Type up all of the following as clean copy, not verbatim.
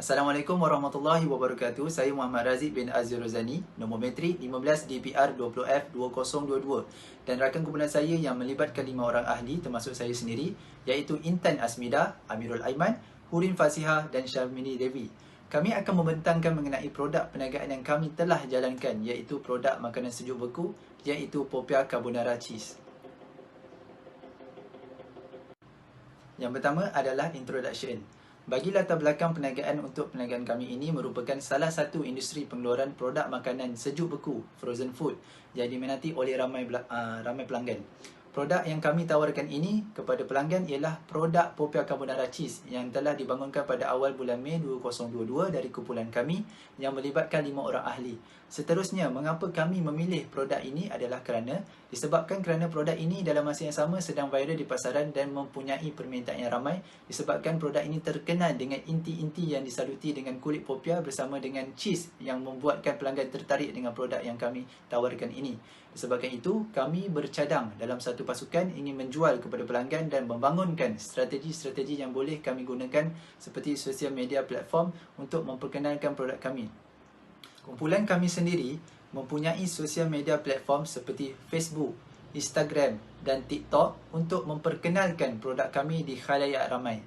Assalamualaikum warahmatullahi wabarakatuh. Saya Muhammad Razik bin Azir Rozani, nombor metrik 15 DPR 20F 2022, dan rakan kumpulan saya yang melibatkan 5 orang ahli termasuk saya sendiri, iaitu Intan Asmida, Amirul Aiman, Hurin Fasihah dan Syarmini Devi. Kami akan membentangkan mengenai produk perniagaan yang kami telah jalankan, iaitu produk makanan sejuk beku, iaitu Popia Carbonara Cheese. Yang pertama adalah introduction. Bagi latar belakang perniagaan untuk perniagaan kami ini merupakan salah satu industri pengeluaran produk makanan sejuk beku, frozen food, yang diminati oleh ramai pelanggan. Produk yang kami tawarkan ini kepada pelanggan ialah produk Popia Carbonara Cheese yang telah dibangunkan pada awal bulan Mei 2022 dari kumpulan kami yang melibatkan 5 orang ahli. Seterusnya, mengapa kami memilih produk ini adalah disebabkan produk ini dalam masa yang sama sedang viral di pasaran dan mempunyai permintaan yang ramai, disebabkan produk ini terkenal dengan inti-inti yang disaluti dengan kulit popia bersama dengan cheese yang membuatkan pelanggan tertarik dengan produk yang kami tawarkan ini. Disebabkan itu, kami bercadang dalam satu pasukan ingin menjual kepada pelanggan dan membangunkan strategi-strategi yang boleh kami gunakan seperti sosial media platform untuk memperkenalkan produk kami. Kumpulan kami sendiri mempunyai sosial media platform seperti Facebook, Instagram dan TikTok untuk memperkenalkan produk kami di khalayak ramai.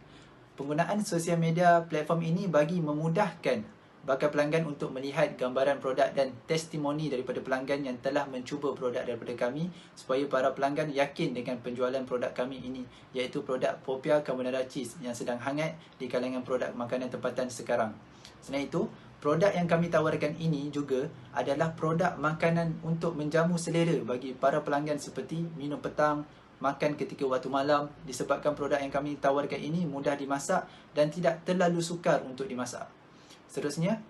Penggunaan sosial media platform ini bagi memudahkan bakal pelanggan untuk melihat gambaran produk dan testimoni daripada pelanggan yang telah mencuba produk daripada kami supaya para pelanggan yakin dengan penjualan produk kami ini, iaitu produk Popia Carbonara Cheese yang sedang hangat di kalangan produk makanan tempatan sekarang. Selain itu, produk yang kami tawarkan ini juga adalah produk makanan untuk menjamu selera bagi para pelanggan seperti minum petang, makan ketika waktu malam, disebabkan produk yang kami tawarkan ini mudah dimasak dan tidak terlalu sukar untuk dimasak. Seterusnya,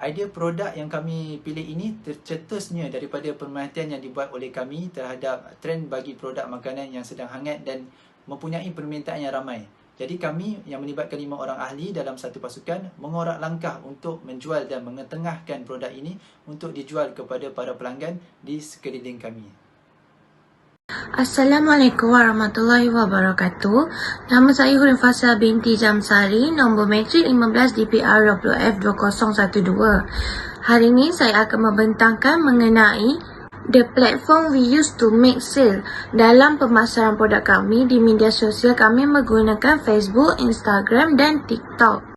idea produk yang kami pilih ini tercetusnya daripada perhatian yang dibuat oleh kami terhadap trend bagi produk makanan yang sedang hangat dan mempunyai permintaan yang ramai. Jadi kami yang melibatkan 5 orang ahli dalam satu pasukan mengorak langkah untuk menjual dan mengetengahkan produk ini untuk dijual kepada para pelanggan di sekeliling kami. Assalamualaikum warahmatullahi wabarakatuh. Nama saya Hurin Fasihah binti Jamsari, nombor metrik 15 DPR 20F 2012. Hari ini saya akan membentangkan mengenai the platform we use to make sale. Dalam pemasaran produk kami di media sosial, kami menggunakan Facebook, Instagram dan TikTok.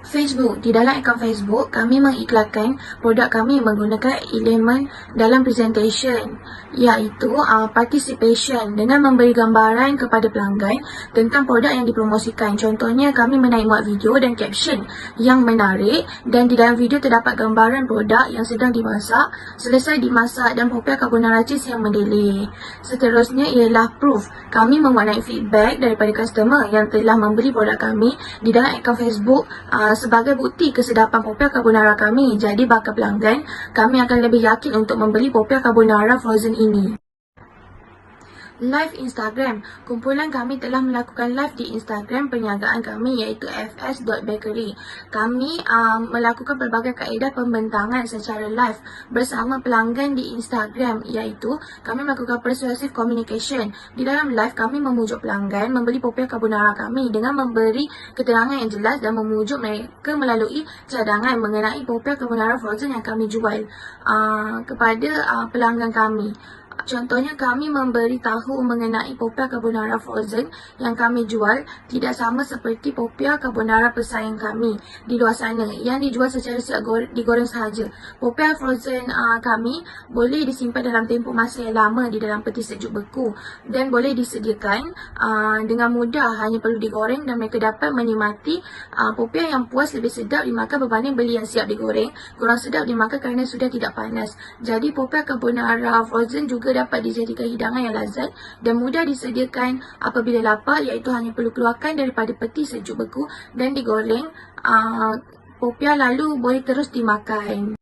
Facebook, di dalam akaun Facebook, kami mengiklankan produk kami menggunakan elemen dalam presentation, iaitu participation, dengan memberi gambaran kepada pelanggan tentang produk yang dipromosikan. Contohnya, kami menaik muat video dan caption yang menarik, dan di dalam video terdapat gambaran produk yang sedang dimasak, selesai dimasak, dan Popia Carbonara Cheese yang mendidih. Seterusnya ialah proof. Kami mempunyai feedback daripada customer yang telah membeli produk kami di dalam akaun Facebook sebagai bukti kesedapan Popia Carbonara kami. Jadi bakal pelanggan, kami akan lebih yakin untuk membeli Popia Carbonara frozen ini. Live Instagram. Kumpulan kami telah melakukan live di Instagram perniagaan kami, iaitu fs.bakery. Kami melakukan pelbagai kaedah pembentangan secara live bersama pelanggan di Instagram, iaitu kami melakukan persuasive communication. Di dalam live, kami memujuk pelanggan membeli Popia Carbonara kami dengan memberi keterangan yang jelas dan memujuk mereka melalui cadangan mengenai Popia Carbonara frozen yang kami jual kepada pelanggan kami. Contohnya, kami memberi tahu mengenai Popia Carbonara frozen yang kami jual tidak sama seperti Popia Carbonara pesaing kami di luar sana yang dijual secara siap digoreng sahaja. Popia frozen kami boleh disimpan dalam tempoh masa yang lama di dalam peti sejuk beku dan boleh disediakan dengan mudah, hanya perlu digoreng dan mereka dapat menikmati Popia yang puas lebih sedap dimakan berbanding beli yang siap digoreng, kurang sedap dimakan kerana sudah tidak panas. Jadi Popia Carbonara frozen juga dapat dijadikan hidangan yang lazat dan mudah disediakan apabila lapar, iaitu hanya perlu keluarkan daripada peti sejuk beku dan digoreng Popia lalu boleh terus dimakan.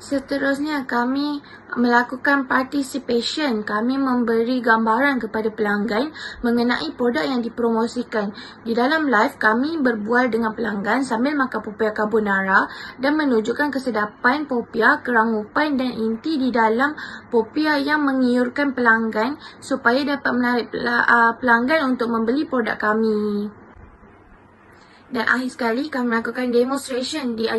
Seterusnya, kami melakukan participation. Kami memberi gambaran kepada pelanggan mengenai produk yang dipromosikan. Di dalam live, kami berbual dengan pelanggan sambil makan Popia Carbonara dan menunjukkan kesedapan Popia, kerangupan dan inti di dalam Popia yang mengiurkan pelanggan supaya dapat menarik pelanggan untuk membeli produk kami. Dan akhir sekali kami melakukan demonstration di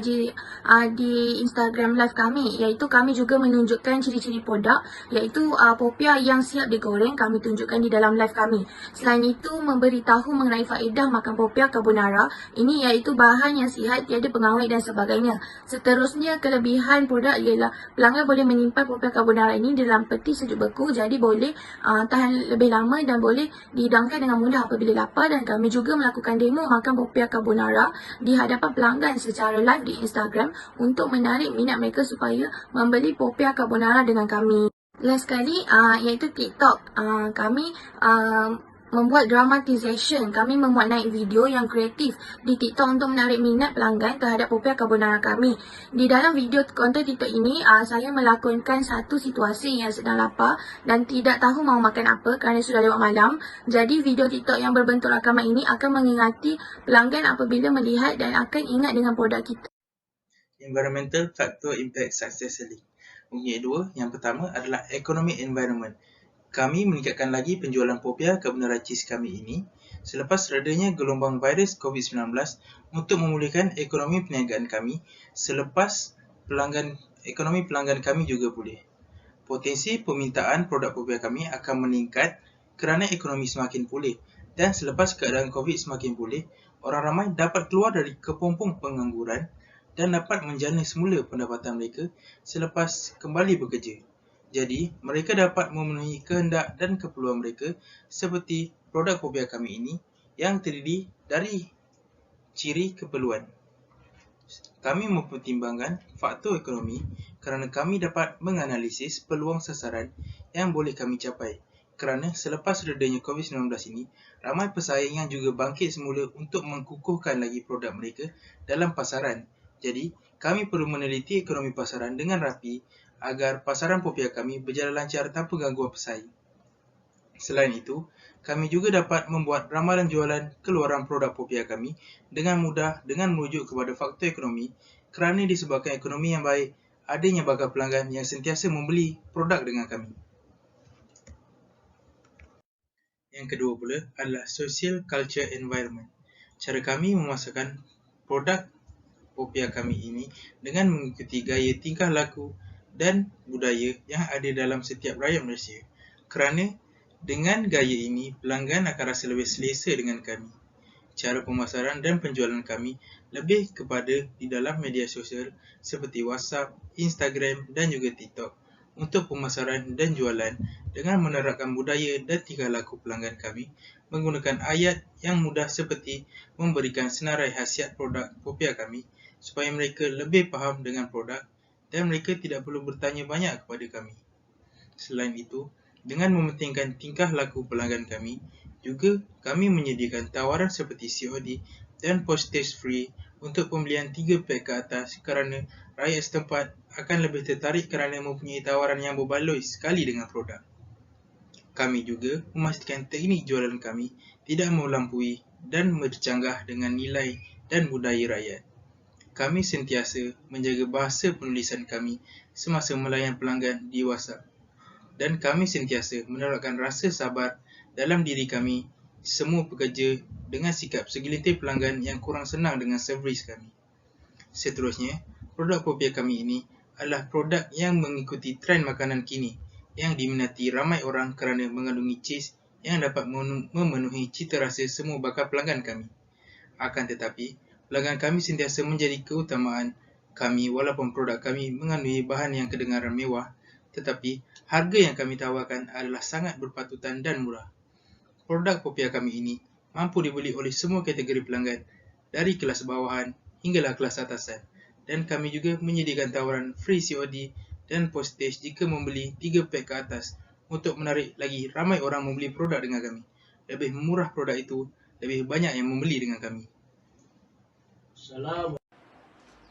di Instagram live kami, iaitu kami juga menunjukkan ciri-ciri produk, iaitu popiah yang siap digoreng kami tunjukkan di dalam live kami. Selain itu memberitahu mengenai faedah makan popiah carbonara ini, iaitu bahan yang sihat, tiada pengawet dan sebagainya. Seterusnya kelebihan produk ialah pelanggan boleh menyimpan popiah carbonara ini di dalam peti sejuk beku, jadi boleh tahan lebih lama dan boleh dihidangkan dengan mudah apabila lapar. Dan kami juga melakukan demo makan popiah carbonara di hadapan pelanggan secara live di Instagram untuk menarik minat mereka supaya membeli popiah carbonara dengan kami. Last sekali iaitu TikTok. Kami membuat dramatization. Kami membuat naik video yang kreatif di TikTok untuk menarik minat pelanggan terhadap popiah carbonara kami. Di dalam video konten TikTok ini, saya melakonkan satu situasi yang sedang lapar dan tidak tahu mahu makan apa kerana sudah lewat malam. Jadi video TikTok yang berbentuk rakaman ini akan mengingati pelanggan apabila melihat dan akan ingat dengan produk kita. Environmental Factor Impact Successfully. Unit 2, yang pertama adalah Economic Environment. Kami meningkatkan lagi penjualan popiah carbonara cheese kami ini selepas redanya gelombang virus COVID-19 untuk memulihkan ekonomi perniagaan kami selepas ekonomi pelanggan kami juga pulih. Potensi permintaan produk popiah kami akan meningkat kerana ekonomi semakin pulih dan selepas keadaan COVID semakin pulih, orang ramai dapat keluar dari kepompong pengangguran dan dapat menjana semula pendapatan mereka selepas kembali bekerja. Jadi, mereka dapat memenuhi kehendak dan keperluan mereka seperti produk popiah kami ini yang terdiri dari ciri keperluan. Kami mempertimbangkan faktor ekonomi kerana kami dapat menganalisis peluang sasaran yang boleh kami capai. Kerana selepas redanya COVID-19 ini, ramai pesaing yang juga bangkit semula untuk mengukuhkan lagi produk mereka dalam pasaran. Jadi, kami perlu meneliti ekonomi pasaran dengan rapi agar pasaran popiah kami berjalan lancar tanpa gangguan pesaing. Selain itu, kami juga dapat membuat ramalan jualan keluaran produk popiah kami dengan mudah dengan merujuk kepada faktor ekonomi kerana disebabkan ekonomi yang baik, adanya bakal pelanggan yang sentiasa membeli produk dengan kami. Yang kedua pula adalah Social Culture Environment. Cara kami memasarkan produk popiah kami ini dengan mengikuti gaya tingkah laku dan budaya yang ada dalam setiap rakyat Malaysia. Kerana dengan gaya ini, pelanggan akan rasa lebih selesa dengan kami. Cara pemasaran dan penjualan kami lebih kepada di dalam media sosial seperti WhatsApp, Instagram dan juga TikTok untuk pemasaran dan jualan dengan menerapkan budaya dan tingkah laku pelanggan kami menggunakan ayat yang mudah seperti memberikan senarai khasiat produk popiah kami supaya mereka lebih faham dengan produk dan mereka tidak perlu bertanya banyak kepada kami. Selain itu, dengan mementingkan tingkah laku pelanggan kami, juga kami menyediakan tawaran seperti COD dan postage free untuk pembelian 3 pack ke atas kerana rakyat setempat akan lebih tertarik kerana mempunyai tawaran yang berbaloi sekali dengan produk. Kami juga memastikan teknik jualan kami tidak melampaui dan bercanggah dengan nilai dan budaya rakyat. Kami sentiasa menjaga bahasa penulisan kami semasa melayan pelanggan di WhatsApp. Dan kami sentiasa menerapkan rasa sabar dalam diri kami semua pekerja dengan sikap segelintir pelanggan yang kurang senang dengan servis kami. Seterusnya, produk popiah kami ini adalah produk yang mengikuti trend makanan kini yang diminati ramai orang kerana mengandungi cheese yang dapat memenuhi cita rasa semua bakal pelanggan kami. Akan tetapi, pelanggan kami sentiasa menjadi keutamaan kami walaupun produk kami mengandungi bahan yang kedengaran mewah, tetapi harga yang kami tawarkan adalah sangat berpatutan dan murah. Produk popiah kami ini mampu dibeli oleh semua kategori pelanggan, dari kelas bawahan hinggalah kelas atasan. Dan kami juga menyediakan tawaran free COD dan postage jika membeli 3 pack ke atas untuk menarik lagi ramai orang membeli produk dengan kami. Lebih murah produk itu, lebih banyak yang membeli dengan kami.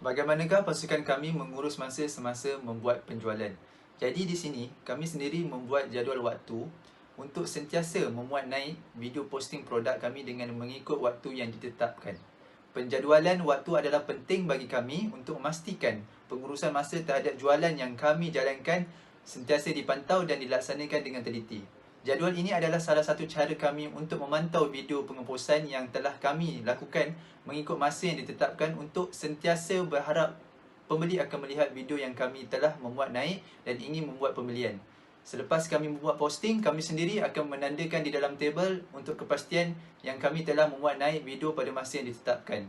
Bagaimanakah pasukan kami mengurus masa semasa membuat penjualan? Jadi di sini, kami sendiri membuat jadual waktu untuk sentiasa memuat naik video posting produk kami dengan mengikut waktu yang ditetapkan. Penjadualan waktu adalah penting bagi kami untuk memastikan pengurusan masa terhadap jualan yang kami jalankan sentiasa dipantau dan dilaksanakan dengan teliti. Jadual ini adalah salah satu cara kami untuk memantau video pengeposan yang telah kami lakukan mengikut masa yang ditetapkan untuk sentiasa berharap pembeli akan melihat video yang kami telah memuat naik dan ingin membuat pembelian. Selepas kami membuat posting, kami sendiri akan menandakan di dalam table untuk kepastian yang kami telah memuat naik video pada masa yang ditetapkan.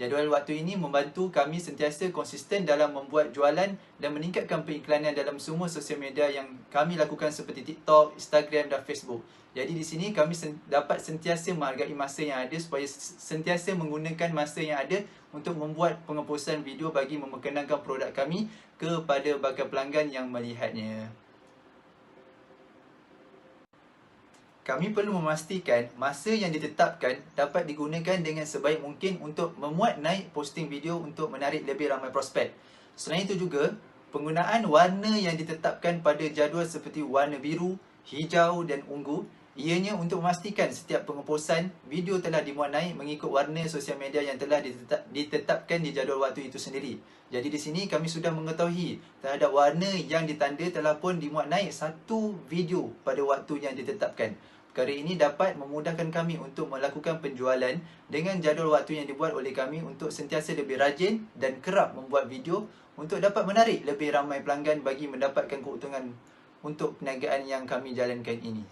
Jadual waktu ini membantu kami sentiasa konsisten dalam membuat jualan dan meningkatkan periklanan dalam semua sosial media yang kami lakukan seperti TikTok, Instagram dan Facebook. Jadi di sini kami dapat sentiasa menghargai masa yang ada supaya sentiasa menggunakan masa yang ada untuk membuat pengeposan video bagi memperkenalkan produk kami kepada bakal pelanggan yang melihatnya. Kami perlu memastikan masa yang ditetapkan dapat digunakan dengan sebaik mungkin untuk memuat naik posting video untuk menarik lebih ramai prospek. Selain itu juga, penggunaan warna yang ditetapkan pada jadual seperti warna biru, hijau dan ungu, ianya untuk memastikan setiap pengeposan video telah dimuat naik mengikut warna sosial media yang telah ditetapkan di jadual waktu itu sendiri. Jadi di sini kami sudah mengetahui terhadap warna yang ditanda telah pun dimuat naik satu video pada waktu yang ditetapkan. Perkara ini dapat memudahkan kami untuk melakukan penjualan dengan jadual waktu yang dibuat oleh kami untuk sentiasa lebih rajin dan kerap membuat video untuk dapat menarik lebih ramai pelanggan bagi mendapatkan keuntungan untuk perniagaan yang kami jalankan ini.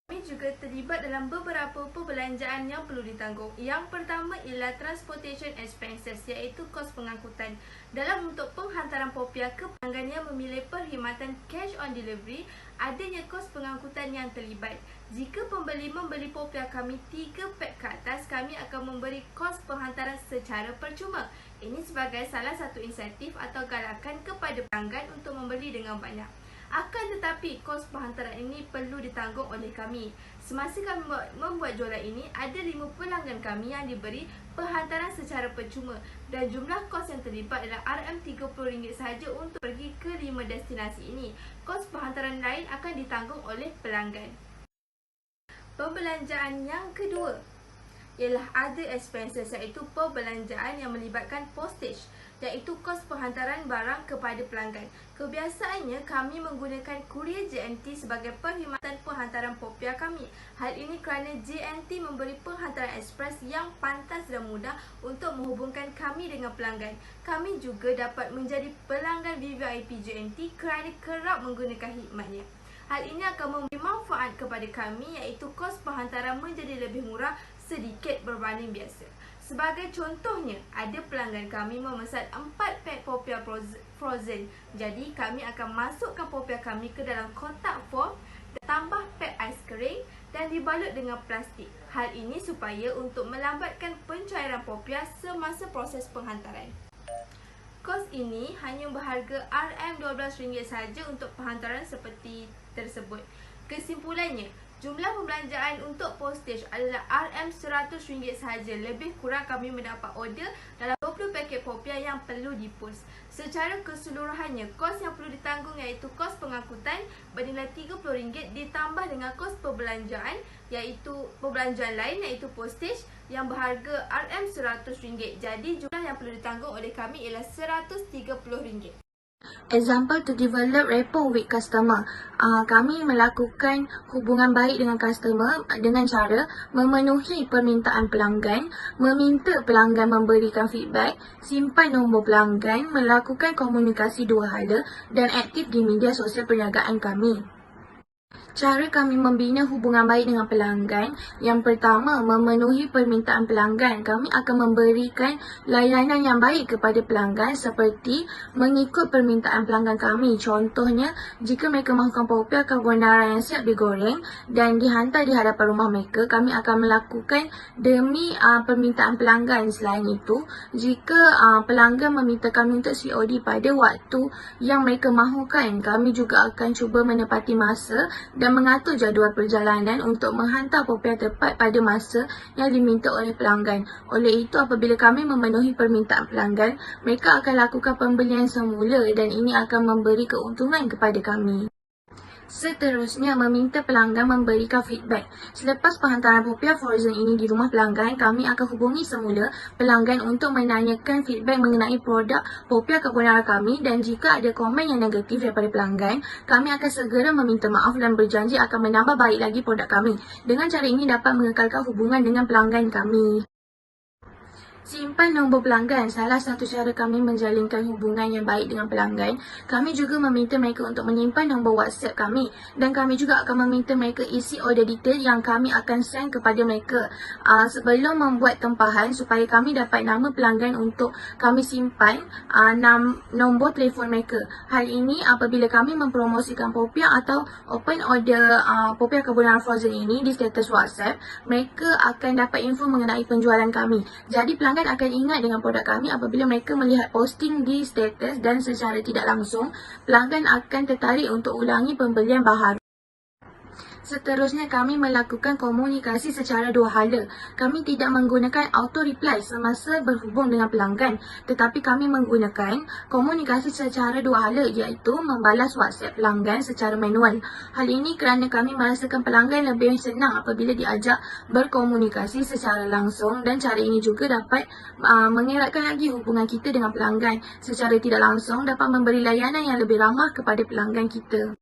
Kami juga terlibat dalam beberapa perbelanjaan yang perlu ditanggung. Yang pertama ialah transportation expenses, iaitu kos pengangkutan. Dalam untuk penghantaran Popia ke pelanggan yang memilih perkhidmatan cash on delivery, adanya kos pengangkutan yang terlibat. Jika pembeli membeli Popia kami 3 pack ke atas, kami akan memberi kos penghantaran secara percuma. Ini sebagai salah satu insentif atau galakan kepada pelanggan untuk membeli dengan banyak. Akan tetapi, kos penghantaran ini perlu ditanggung oleh kami. Semasa kami membuat jualan ini, ada 5 pelanggan kami yang diberi penghantaran secara percuma dan jumlah kos yang terlibat adalah RM30 sahaja untuk pergi ke 5 destinasi ini. Kos penghantaran lain akan ditanggung oleh pelanggan. Pembelanjaan yang kedua ialah other expenses, iaitu perbelanjaan yang melibatkan postage, iaitu kos penghantaran barang kepada pelanggan. Kebiasaannya kami menggunakan kurier JNT sebagai perkhidmatan penghantaran Popia kami. Hal ini kerana JNT memberi penghantaran ekspres yang pantas dan mudah untuk menghubungkan kami dengan pelanggan. Kami juga dapat menjadi pelanggan VVIP JNT kerana kerap menggunakan khidmatnya. Hal ini akan memberi manfaat kepada kami, iaitu kos penghantaran menjadi lebih murah sedikit berbanding biasa. Sebagai contohnya, ada pelanggan kami memesan 4 pack Popia frozen. Jadi kami akan masukkan Popia kami ke dalam kotak form, tambah pack ais kering dan dibalut dengan plastik. Hal ini supaya untuk melambatkan pencairan Popia semasa proses penghantaran. Kos ini hanya berharga RM12 sahaja untuk penghantaran seperti tersebut. Kesimpulannya, jumlah pembelanjaan untuk postage adalah RM100 sahaja. Lebih kurang kami mendapat order dalam 20 paket Popia yang perlu dipost. Secara keseluruhannya, kos yang perlu ditanggung iaitu kos pengangkutan bernilai RM30 ditambah dengan kos perbelanjaan lain iaitu postage yang berharga RM100. Jadi jumlah yang perlu ditanggung oleh kami ialah RM130. Example to develop rapport with customer. Kami melakukan hubungan baik dengan customer dengan cara memenuhi permintaan pelanggan, meminta pelanggan memberikan feedback, simpan nombor pelanggan, melakukan komunikasi dua hala dan aktif di media sosial perniagaan kami. Cara kami membina hubungan baik dengan pelanggan, yang pertama, memenuhi permintaan pelanggan. Kami akan memberikan layanan yang baik kepada pelanggan seperti mengikut permintaan pelanggan kami. Contohnya, jika mereka mahukan Popia carbonara yang siap digoreng dan dihantar di hadapan rumah mereka, kami akan melakukan demi permintaan pelanggan. Selain itu, jika pelanggan meminta kami untuk COD pada waktu yang mereka mahukan, kami juga akan cuba menepati masa dan mengatur jadual perjalanan untuk menghantar Popia tepat pada masa yang diminta oleh pelanggan. Oleh itu, apabila kami memenuhi permintaan pelanggan, mereka akan lakukan pembelian semula dan ini akan memberi keuntungan kepada kami. Seterusnya, meminta pelanggan memberikan feedback. Selepas penghantaran Popia Frozen ini di rumah pelanggan, kami akan hubungi semula pelanggan untuk menanyakan feedback mengenai produk Popia Carbonara kami, dan jika ada komen yang negatif daripada pelanggan, kami akan segera meminta maaf dan berjanji akan menambah baik lagi produk kami. Dengan cara ini dapat mengekalkan hubungan dengan pelanggan kami. Simpan nombor pelanggan. Salah satu cara kami menjalinkan hubungan yang baik dengan pelanggan, kami juga meminta mereka untuk menyimpan nombor WhatsApp kami, dan kami juga akan meminta mereka isi order detail yang kami akan send kepada mereka sebelum membuat tempahan, supaya kami dapat nama pelanggan untuk kami simpan nombor telefon mereka. Hal ini apabila kami mempromosikan Popia atau open order Popia Carbonara Frozen ini di status WhatsApp, mereka akan dapat info mengenai penjualan kami. Jadi pelanggan akan ingat dengan produk kami apabila mereka melihat posting di status, dan secara tidak langsung pelanggan akan tertarik untuk ulangi pembelian baharu. Seterusnya, kami melakukan komunikasi secara dua hala. Kami tidak menggunakan auto reply semasa berhubung dengan pelanggan, tetapi kami menggunakan komunikasi secara dua hala, iaitu membalas WhatsApp pelanggan secara manual. Hal ini kerana kami merasakan pelanggan lebih senang apabila diajak berkomunikasi secara langsung, dan cara ini juga dapat mengeratkan lagi hubungan kita dengan pelanggan. Secara tidak langsung dapat memberi layanan yang lebih ramah kepada pelanggan kita.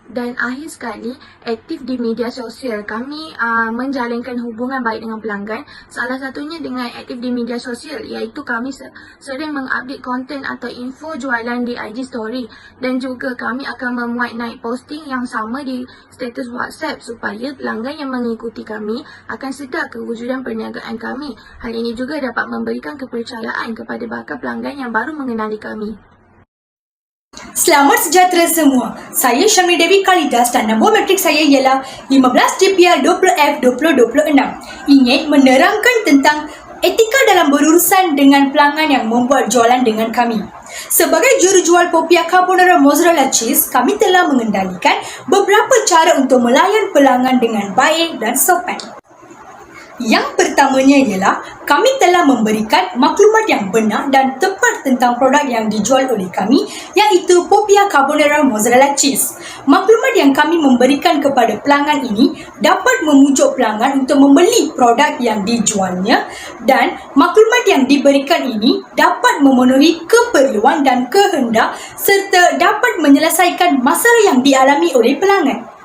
Dan akhir sekali, aktif di media sosial. Kami menjalinkan hubungan baik dengan pelanggan. Salah satunya dengan aktif di media sosial, iaitu kami sering mengupdate konten atau info jualan di IG Story, dan juga kami akan memuat naik posting yang sama di status WhatsApp supaya pelanggan yang mengikuti kami akan sedar kewujudan perniagaan kami. Hal ini juga dapat memberikan kepercayaan kepada bakal pelanggan yang baru mengenali kami. Selamat sejahtera semua. Saya Syamri Devi Kalidas dan nombor matrik saya ialah 15 DPR 20F 2026. Ingin menerangkan tentang etika dalam berurusan dengan pelanggan yang membuat jualan dengan kami. Sebagai jurujual Popia Carbonara Mozzarella Cheese, kami telah mengendalikan beberapa cara untuk melayan pelanggan dengan baik dan sopan. Yang pertamanya ialah kami telah memberikan maklumat yang benar dan tepat tentang produk yang dijual oleh kami, iaitu Popia Carbonara Mozzarella Cheese. Maklumat yang kami memberikan kepada pelanggan ini dapat memujuk pelanggan untuk membeli produk yang dijualnya, dan maklumat yang diberikan ini dapat memenuhi keperluan dan kehendak serta dapat menyelesaikan masalah yang dialami oleh pelanggan.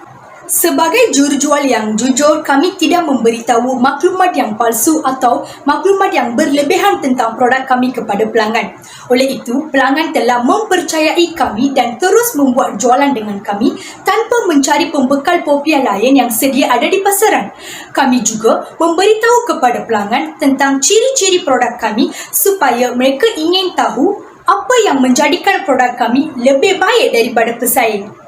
Sebagai jurujual yang jujur, kami tidak memberitahu maklumat yang palsu atau maklumat yang berlebihan tentang produk kami kepada pelanggan. Oleh itu, pelanggan telah mempercayai kami dan terus membuat jualan dengan kami tanpa mencari pembekal Popia lain yang sedia ada di pasaran. Kami juga memberitahu kepada pelanggan tentang ciri-ciri produk kami supaya mereka ingin tahu apa yang menjadikan produk kami lebih baik daripada pesaing.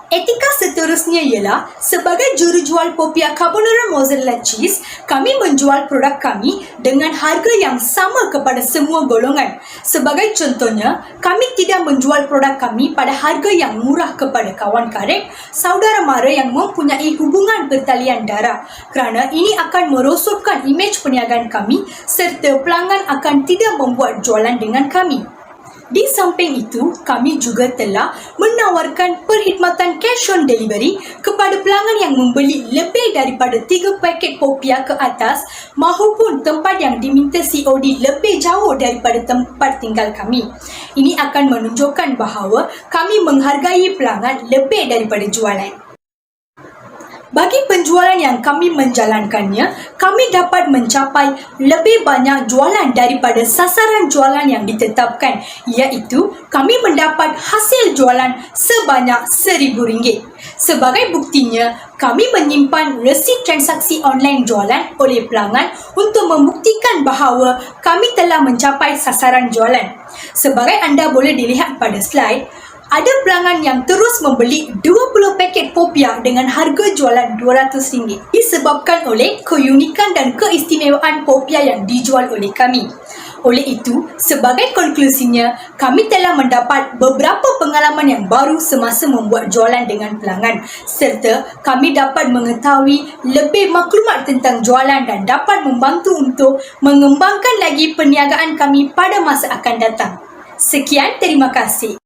Etika seterusnya ialah, sebagai jurujual Popia Carbonara Mozzarella Cheese, kami menjual produk kami dengan harga yang sama kepada semua golongan. Sebagai contohnya, kami tidak menjual produk kami pada harga yang murah kepada kawan karib, saudara mara yang mempunyai hubungan pertalian darah, kerana ini akan merosotkan imej perniagaan kami serta pelanggan akan tidak membuat jualan dengan kami. Di samping itu, kami juga telah menawarkan perkhidmatan cash on delivery kepada pelanggan yang membeli lebih daripada 3 paket Popia ke atas maupun tempat yang diminta COD lebih jauh daripada tempat tinggal kami. Ini akan menunjukkan bahawa kami menghargai pelanggan lebih daripada jualan. Bagi penjualan yang kami menjalankannya, kami dapat mencapai lebih banyak jualan daripada sasaran jualan yang ditetapkan, iaitu kami mendapat hasil jualan sebanyak RM1,000. Sebagai buktinya, kami menyimpan resit transaksi online jualan oleh pelanggan untuk membuktikan bahawa kami telah mencapai sasaran jualan. Sebagai anda boleh dilihat pada slide, ada pelanggan yang terus membeli 20 paket Popia dengan harga jualan RM200 disebabkan oleh keunikan dan keistimewaan Popia yang dijual oleh kami. Oleh itu, sebagai konklusinya, kami telah mendapat beberapa pengalaman yang baru semasa membuat jualan dengan pelanggan, serta kami dapat mengetahui lebih maklumat tentang jualan dan dapat membantu untuk mengembangkan lagi perniagaan kami pada masa akan datang. Sekian, terima kasih.